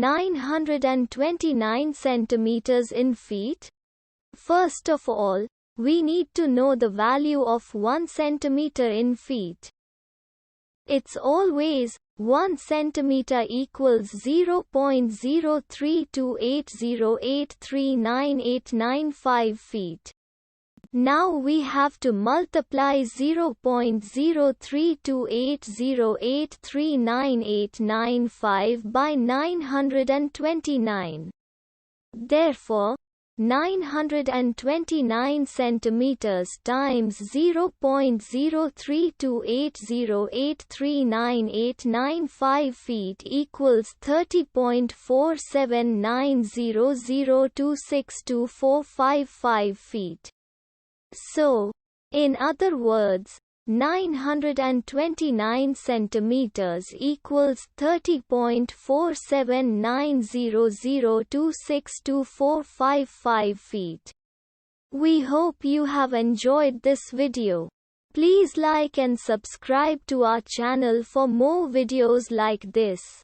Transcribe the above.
929 centimeters in feet? First of all, we need to know the value of 1 centimeter in feet. It's always 1 centimeter equals 0.03280839895 feet. Now we have to multiply 0.03280839895 by 929. Therefore, 929 centimeters times 0.03280839895 feet equals 30.4790026245 feet. So, in other words, 929 centimeters equals 30.4790026245 feet. We hope you have enjoyed this video. Please like and subscribe to our channel for more videos like this.